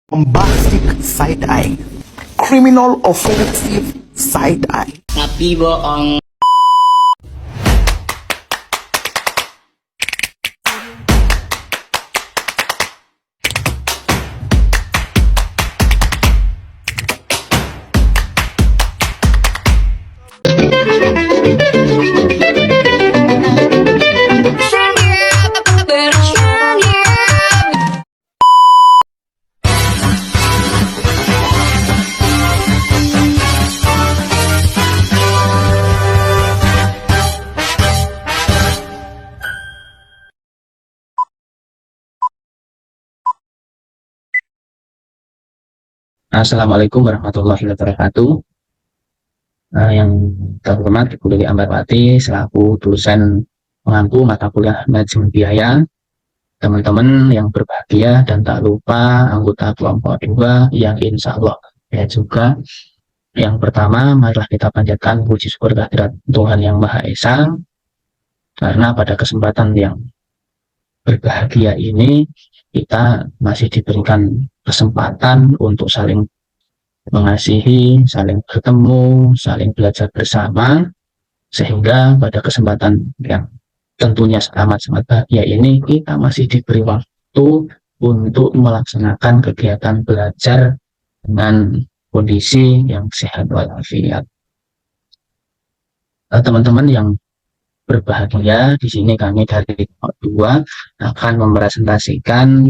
bombastic side eye, criminal offensive side eye. Tapi bohong. Assalamualaikum warahmatullahi wabarakatuh. Yang terhormat Ibu Lili Ambarwati selaku dosen pengampu mata kuliah manajemen biaya, teman-teman yang berbahagia dan tak lupa anggota kelompok 2 yang insya Allah ya juga. Yang pertama, marilah kita panjatkan puji syukur kehadirat Tuhan Yang Maha Esa, karena pada kesempatan yang berbahagia ini kita masih diberikan kesempatan untuk saling mengasihi, saling bertemu, saling belajar bersama, sehingga pada kesempatan yang tentunya sangat bahagia ini kita masih diberi waktu untuk melaksanakan kegiatan belajar dengan kondisi yang sehat walafiat. Teman-teman yang berbahagia, di sini kami dari kelompok 2 akan mempresentasikan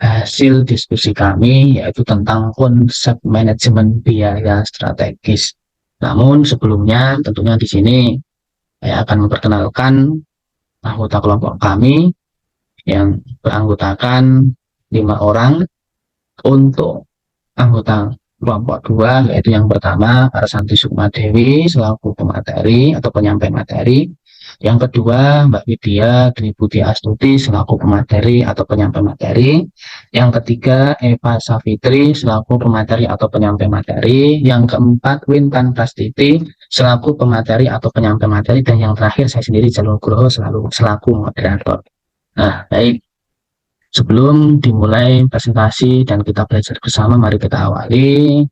hasil diskusi kami, yaitu tentang konsep manajemen biaya strategis. Namun sebelumnya tentunya di sini saya akan memperkenalkan anggota kelompok kami yang beranggotakan 5 orang. Untuk anggota kelompok 2, yaitu yang pertama Arsanti Sukmadewi selaku pemateri atau penyampai materi. Yang kedua, Mbak Widya Dwi Putri Astuti selaku pemateri atau penyampai materi. Yang ketiga, Eva Safitri selaku pemateri atau penyampai materi. Yang keempat, Wintan Prastiti selaku pemateri atau penyampai materi. Dan yang terakhir, saya sendiri Jalul Nugroho selaku moderator. Nah, baik. Sebelum dimulai presentasi dan kita belajar bersama, mari kita awali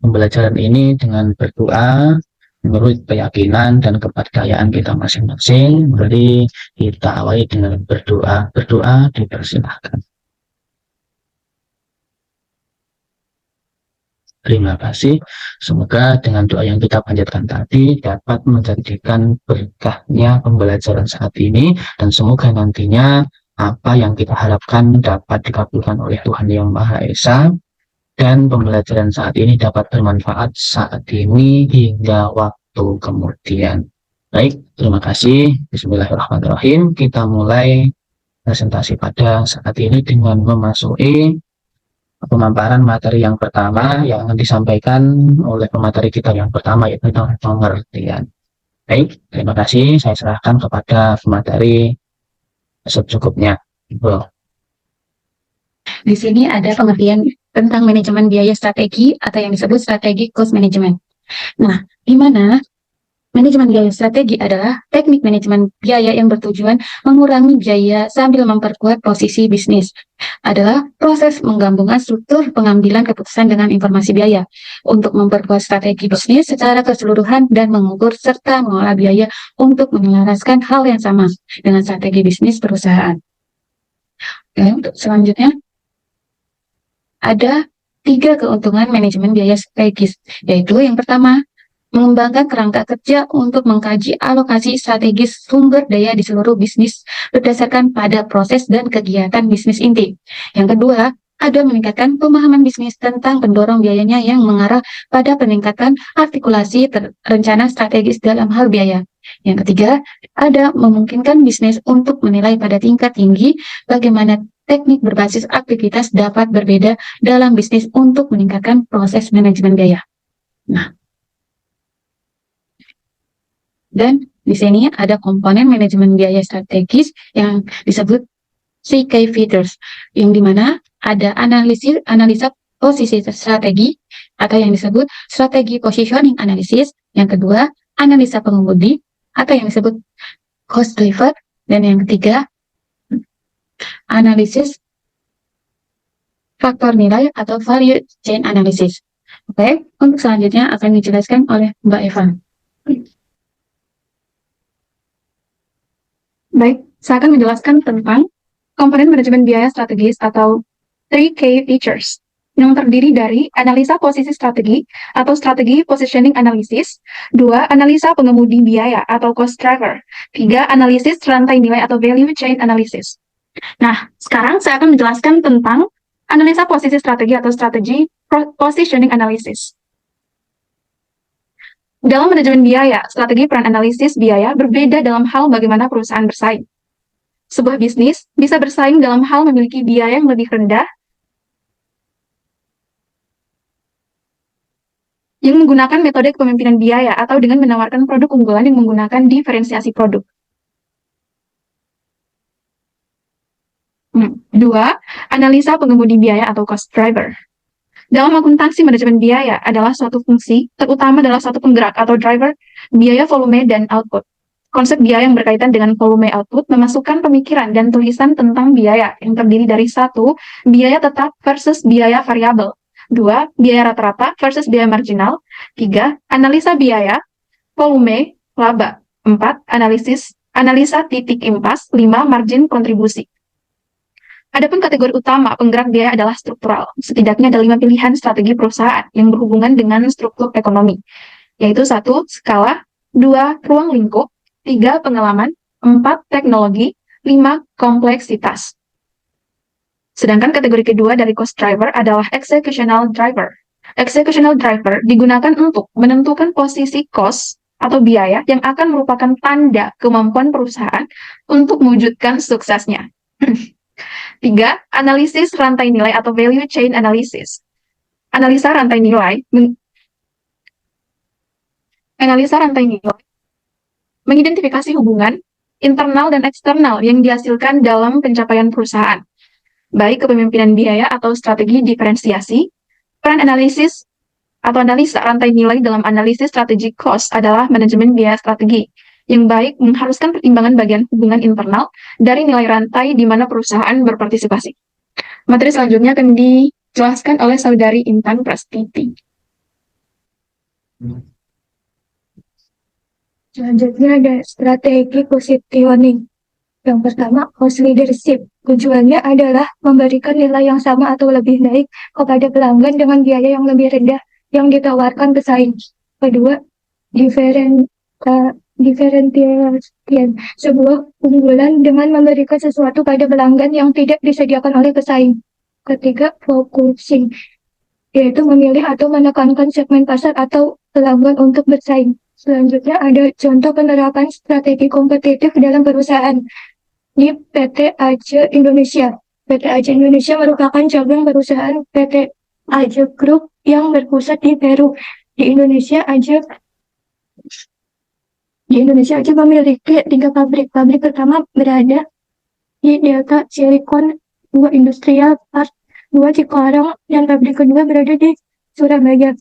pembelajaran ini dengan berdoa menurut keyakinan dan kepercayaan kita masing-masing. Mari kita awali dengan berdoa. Berdoa dipersilahkan. Terima kasih. Semoga dengan doa yang kita panjatkan tadi dapat menjadikan berkahnya pembelajaran saat ini, dan semoga nantinya apa yang kita harapkan dapat dikabulkan oleh Tuhan Yang Maha Esa, dan pembelajaran saat ini dapat bermanfaat saat ini hingga waktu kemudian. Baik, terima kasih. Bismillahirrahmanirrahim. Kita mulai presentasi pada saat ini dengan memasuki pemaparan materi yang pertama yang akan disampaikan oleh pemateri kita yang pertama, yaitu tentang pengertian. Baik, terima kasih. Saya serahkan kepada pemateri secukupnya. Di sini ada pengertian tentang manajemen biaya strategi atau yang disebut strategi cost management. Nah, di mana manajemen biaya strategi adalah teknik manajemen biaya yang bertujuan mengurangi biaya sambil memperkuat posisi bisnis. Adalah proses menggabungkan struktur pengambilan keputusan dengan informasi biaya untuk memperkuat strategi bisnis secara keseluruhan dan mengukur serta mengolah biaya untuk menyelaraskan hal yang sama dengan strategi bisnis perusahaan. Oke, untuk selanjutnya ada 3 keuntungan manajemen biaya strategis, yaitu yang pertama, mengembangkan kerangka kerja untuk mengkaji alokasi strategis sumber daya di seluruh bisnis berdasarkan pada proses dan kegiatan bisnis inti. Yang kedua, ada meningkatkan pemahaman bisnis tentang pendorong biayanya yang mengarah pada peningkatan artikulasi rencana strategis dalam hal biaya. Yang ketiga, ada memungkinkan bisnis untuk menilai pada tingkat tinggi bagaimana teknik berbasis aktivitas dapat berbeda dalam bisnis untuk meningkatkan proses manajemen biaya. Nah, dan di sini ada komponen manajemen biaya strategis yang disebut 3 key features, yang dimana ada analisa posisi strategi atau yang disebut strategi positioning analysis. Yang kedua, analisa pengemudi atau yang disebut cost driver. Dan yang ketiga, analisis faktor nilai atau value chain analysis. Oke, untuk selanjutnya akan dijelaskan oleh Mbak Eva. Baik, saya akan menjelaskan tentang komponen manajemen biaya strategis atau 3K features yang terdiri dari analisa posisi strategi atau strategi positioning analysis, 2. Analisa pengemudi biaya atau cost driver, 3. Analisis rantai nilai atau value chain analysis. Nah, sekarang saya akan menjelaskan tentang analisa posisi strategi atau strategi positioning analysis. Dalam manajemen biaya, strategi peran analisis biaya berbeda dalam hal bagaimana perusahaan bersaing. Sebuah bisnis bisa bersaing dalam hal memiliki biaya yang lebih rendah yang menggunakan metode kepemimpinan biaya atau dengan menawarkan produk unggulan yang menggunakan diferensiasi produk. 2. Analisa pengemudi biaya atau cost driver. Dalam akuntansi manajemen biaya adalah suatu fungsi, terutama adalah suatu penggerak atau driver, biaya volume dan output. Konsep biaya yang berkaitan dengan volume output memasukkan pemikiran dan tulisan tentang biaya yang terdiri dari 1. Biaya tetap versus biaya variabel, 2. Biaya rata-rata versus biaya marginal, 3. Analisa biaya, volume, laba, 4. Analisa titik impas, 5. Margin kontribusi. Adapun kategori utama penggerak biaya adalah struktural. Setidaknya ada 5 pilihan strategi perusahaan yang berhubungan dengan struktur ekonomi, yaitu 1. Skala, 2. Ruang lingkup, 3. Pengalaman, 4. Teknologi, 5. Kompleksitas. Sedangkan kategori kedua dari cost driver adalah executional driver. Executional driver digunakan untuk menentukan posisi cost atau biaya yang akan merupakan tanda kemampuan perusahaan untuk mewujudkan suksesnya. 3. Analisis rantai nilai atau value chain analysis. Analisa rantai nilai mengidentifikasi hubungan internal dan eksternal yang dihasilkan dalam pencapaian perusahaan, baik kepemimpinan biaya atau strategi diferensiasi. Peran analisis atau analisa rantai nilai dalam analisis strategi cost adalah manajemen biaya strategi yang baik mengharuskan pertimbangan bagian hubungan internal dari nilai rantai di mana perusahaan berpartisipasi. Materi selanjutnya akan dijelaskan oleh Saudari Intan Prastiti. Selanjutnya ada strategi positioning. Yang pertama, cost leadership. Tujuannya adalah memberikan nilai yang sama atau lebih baik kepada pelanggan dengan biaya yang lebih rendah yang ditawarkan pesaing. Kedua, differentiation, sebuah unggulan dengan memberikan sesuatu pada pelanggan yang tidak disediakan oleh pesaing. Ketiga, focusing, yaitu memilih atau menekankan segmen pasar atau pelanggan untuk bersaing. Selanjutnya ada contoh penerapan strategi kompetitif dalam perusahaan di PT AJE Indonesia. PT AJE Indonesia merupakan cabang perusahaan PT AJE Group yang berpusat di Peru. Di Indonesia AJE memiliki 3 pabrik. Pabrik pertama berada di Delta Silicon, 2 Industrial Park, 2 Cikarang, dan pabrik kedua berada di Surabaya,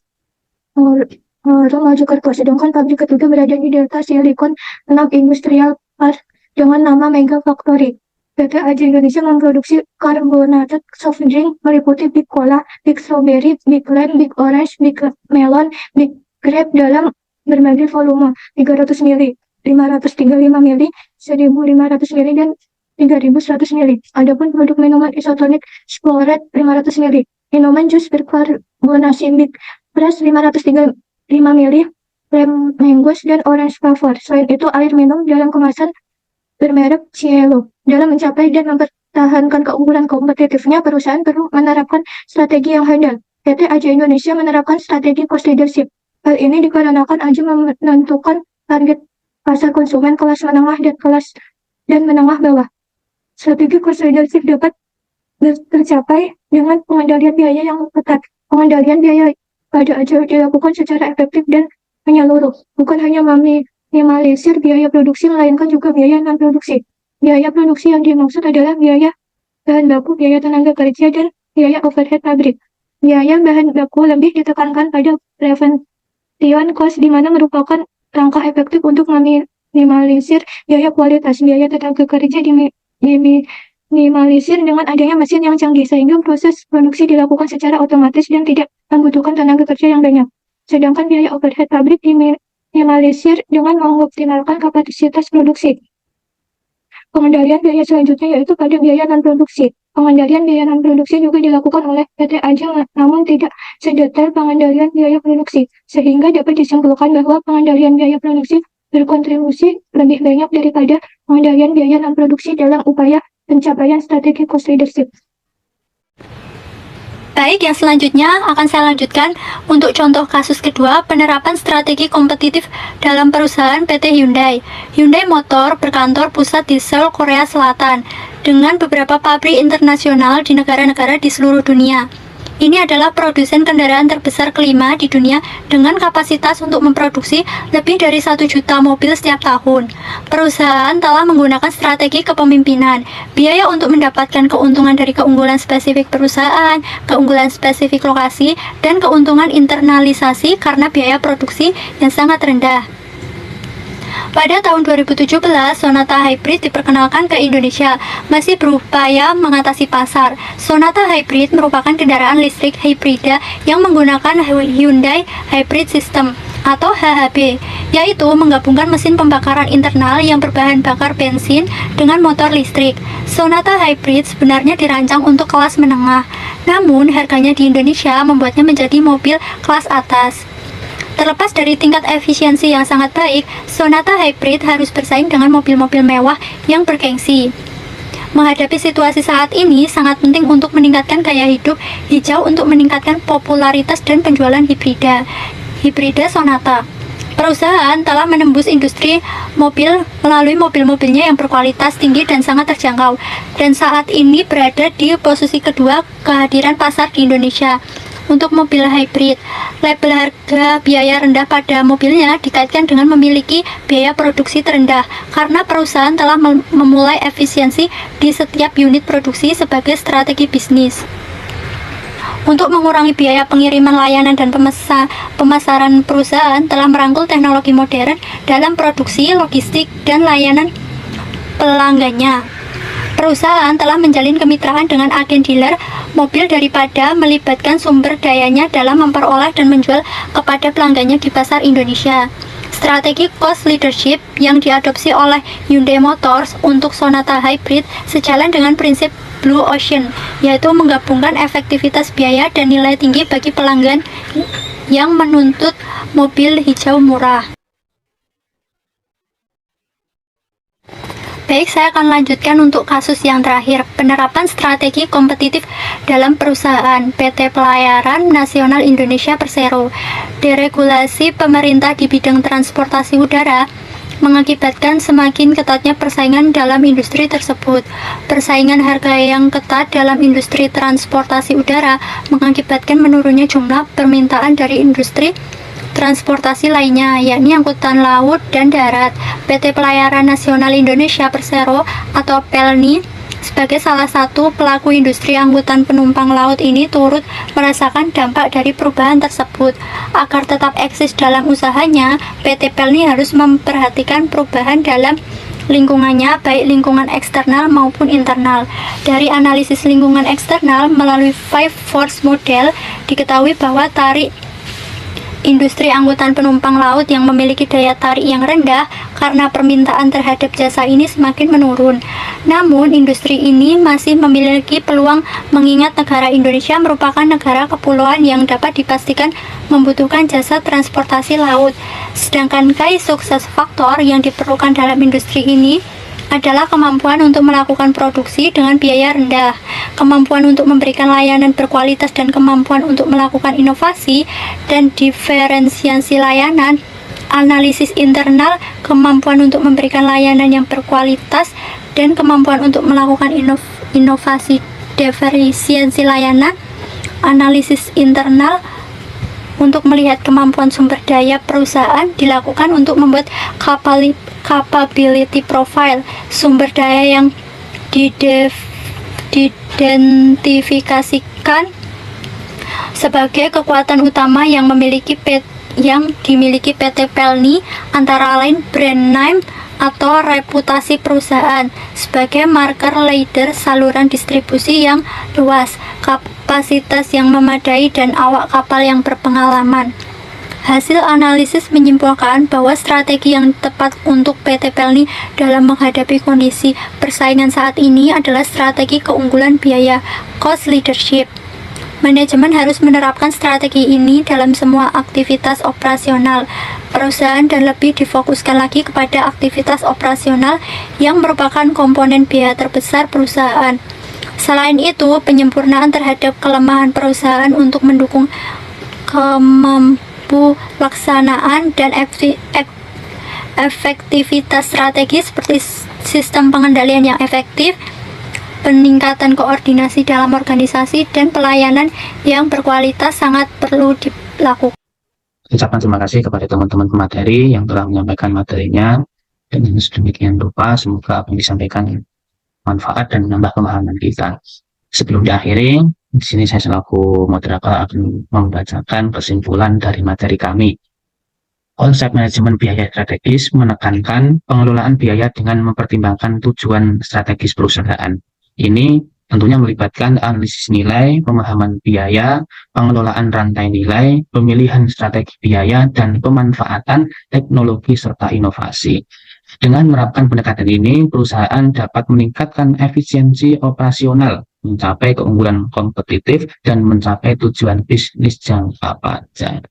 Mojokerto. Sedangkan pabrik ketiga berada di Delta Silicon, 6 Industrial Park dengan nama Mega Factory. PT AJE Indonesia memproduksi carbonated soft drink meliputi Big Cola, Big Strawberry, Big Lime, Big Orange, Big Melon, Big Grape dalam berbagai volume, 300 ml, 535 ml, 1500 ml, dan 3100 ml. Adapun produk minuman isotonik Sploret 500 ml, minuman jus berkarbonasi Big Fresh 535 ml, Lem Mangoes, dan Orange Flavor. Selain itu, air minum dalam kemasan bermerek Cielo. Dalam mencapai dan mempertahankan keunggulan kompetitifnya, perusahaan perlu menerapkan strategi yang handal. PT AJE Indonesia menerapkan strategi cost leadership. Hal ini dikarenakan AJE menentukan target pasar konsumen kelas menengah dan menengah bawah. Strategi cost leadership dapat tercapai dengan pengendalian biaya yang ketat. Pengendalian biaya pada AJE dilakukan secara efektif dan menyeluruh, bukan hanya meminimalisir biaya produksi, melainkan juga biaya non-produksi. Biaya produksi yang dimaksud adalah biaya bahan baku, biaya tenaga kerja, dan biaya overhead pabrik. Biaya bahan baku lebih ditekankan pada prevention cost, di mana merupakan langkah efektif untuk meminimalisir biaya kualitas. Biaya tenaga kerja diminimalisir dengan adanya mesin yang canggih, sehingga proses produksi dilakukan secara otomatis dan tidak membutuhkan tenaga kerja yang banyak. Sedangkan biaya overhead pabrik diminimalisir dengan mengoptimalkan kapasitas produksi. Pengendalian biaya selanjutnya yaitu pada biaya non-produksi. Pengendalian biaya non-produksi juga dilakukan oleh PT Ajeng, namun tidak sedetail pengendalian biaya produksi, sehingga dapat disimpulkan bahwa pengendalian biaya produksi berkontribusi lebih banyak daripada pengendalian biaya non-produksi dalam upaya pencapaian strategi cost leadership. Baik, yang selanjutnya akan saya lanjutkan untuk contoh kasus kedua, penerapan strategi kompetitif dalam perusahaan PT Hyundai. Hyundai Motor berkantor pusat di Seoul, Korea Selatan, dengan beberapa pabrik internasional di negara-negara di seluruh dunia. Ini adalah produsen kendaraan terbesar kelima di dunia dengan kapasitas untuk memproduksi lebih dari 1 juta mobil setiap tahun. Perusahaan telah menggunakan strategi kepemimpinan, biaya untuk mendapatkan keuntungan dari keunggulan spesifik perusahaan, keunggulan spesifik lokasi, dan keuntungan internalisasi karena biaya produksi yang sangat rendah. Pada tahun 2017, Sonata Hybrid diperkenalkan ke Indonesia, masih berupaya mengatasi pasar. Sonata Hybrid merupakan kendaraan listrik hibrida yang menggunakan Hyundai Hybrid System atau HHB, yaitu menggabungkan mesin pembakaran internal yang berbahan bakar bensin dengan motor listrik. Sonata Hybrid sebenarnya dirancang untuk kelas menengah, namun harganya di Indonesia membuatnya menjadi mobil kelas atas. Terlepas dari tingkat efisiensi yang sangat baik, Sonata Hybrid harus bersaing dengan mobil-mobil mewah yang bergengsi. Menghadapi situasi saat ini, sangat penting untuk meningkatkan gaya hidup hijau untuk meningkatkan popularitas dan penjualan hibrida Sonata. Perusahaan telah menembus industri mobil melalui mobil-mobilnya yang berkualitas tinggi dan sangat terjangkau, dan saat ini berada di posisi kedua kehadiran pasar di Indonesia. Untuk mobil hybrid, label harga biaya rendah pada mobilnya dikaitkan dengan memiliki biaya produksi terendah karena perusahaan telah memulai efisiensi di setiap unit produksi sebagai strategi bisnis. Untuk mengurangi biaya pengiriman layanan dan pemasaran, perusahaan telah merangkul teknologi modern dalam produksi, logistik, dan layanan pelanggannya. Perusahaan telah menjalin kemitraan dengan agen dealer mobil daripada melibatkan sumber dayanya dalam memperoleh dan menjual kepada pelanggannya di pasar Indonesia. Strategi cost leadership yang diadopsi oleh Hyundai Motors untuk Sonata Hybrid sejalan dengan prinsip Blue Ocean, yaitu menggabungkan efektivitas biaya dan nilai tinggi bagi pelanggan yang menuntut mobil hijau murah. Baik, saya akan lanjutkan untuk kasus yang terakhir, penerapan strategi kompetitif dalam perusahaan PT Pelayaran Nasional Indonesia Persero. Deregulasi pemerintah di bidang transportasi udara mengakibatkan semakin ketatnya persaingan dalam industri tersebut. Persaingan harga yang ketat dalam industri transportasi udara mengakibatkan menurunnya jumlah permintaan dari industri transportasi lainnya, yakni angkutan laut dan darat. PT Pelayaran Nasional Indonesia Persero atau PELNI sebagai salah satu pelaku industri angkutan penumpang laut ini turut merasakan dampak dari perubahan tersebut. Agar tetap eksis dalam usahanya, PT PELNI harus memperhatikan perubahan dalam lingkungannya, baik lingkungan eksternal maupun internal. Dari analisis lingkungan eksternal melalui 5 force model, diketahui bahwa tarik industri angkutan penumpang laut yang memiliki daya tarik yang rendah karena permintaan terhadap jasa ini semakin menurun. Namun, industri ini masih memiliki peluang mengingat negara Indonesia merupakan negara kepulauan yang dapat dipastikan membutuhkan jasa transportasi laut. Sedangkan key success factor yang diperlukan dalam industri ini adalah kemampuan untuk melakukan produksi dengan biaya rendah, kemampuan untuk memberikan layanan berkualitas dan kemampuan untuk melakukan inovasi dan diferensiasi layanan, analisis internal, kemampuan untuk memberikan layanan yang berkualitas dan kemampuan untuk melakukan inovasi diferensiasi layanan, analisis internal untuk melihat kemampuan sumber daya perusahaan dilakukan untuk membuat capability profile sumber daya yang diidentifikasikan sebagai kekuatan utama yang dimiliki PT PELNI, antara lain brand name, atau reputasi perusahaan sebagai market leader, saluran distribusi yang luas, kapasitas yang memadai, dan awak kapal yang berpengalaman. Hasil analisis menyimpulkan bahwa strategi yang tepat untuk PT Pelni dalam menghadapi kondisi persaingan saat ini adalah strategi keunggulan biaya, cost leadership. Manajemen harus menerapkan strategi ini dalam semua aktivitas operasional perusahaan dan lebih difokuskan lagi kepada aktivitas operasional yang merupakan komponen biaya terbesar perusahaan. Selain itu, penyempurnaan terhadap kelemahan perusahaan untuk mendukung pelaksanaan dan efektivitas strategi seperti sistem pengendalian yang efektif, peningkatan koordinasi dalam organisasi, dan pelayanan yang berkualitas sangat perlu dilakukan. Ucapan terima kasih kepada teman-teman pemateri yang telah menyampaikan materinya dengan sedemikian rupa. Semoga apa yang disampaikan manfaat dan menambah pemahaman kita. Sebelum diakhiri, di sini saya selaku moderator akan membacakan kesimpulan dari materi kami. Konsep manajemen biaya strategis menekankan pengelolaan biaya dengan mempertimbangkan tujuan strategis perusahaan. Ini tentunya melibatkan analisis nilai, pemahaman biaya, pengelolaan rantai nilai, pemilihan strategi biaya, dan pemanfaatan teknologi serta inovasi. Dengan menerapkan pendekatan ini, perusahaan dapat meningkatkan efisiensi operasional, mencapai keunggulan kompetitif, dan mencapai tujuan bisnis jangka panjang.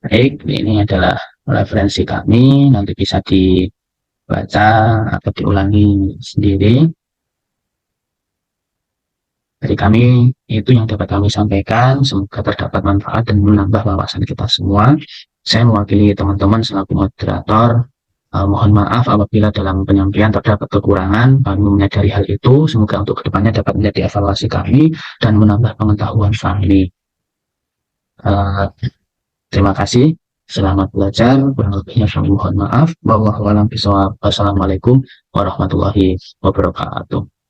Baik, ini adalah referensi kami, nanti bisa dibaca atau diulangi sendiri. Dari kami, itu yang dapat kami sampaikan. Semoga terdapat manfaat dan menambah wawasan kita semua. Saya mewakili teman-teman selaku moderator. Mohon maaf apabila dalam penyampaian terdapat kekurangan. Kami menyadari hal itu. Semoga untuk kedepannya dapat menjadi evaluasi kami dan menambah pengetahuan kami. Terima kasih. Selamat belajar. Kurang lebihnya kami mohon maaf. Wallahu a'lam bishawab. Wassalamualaikum warahmatullahi wabarakatuh.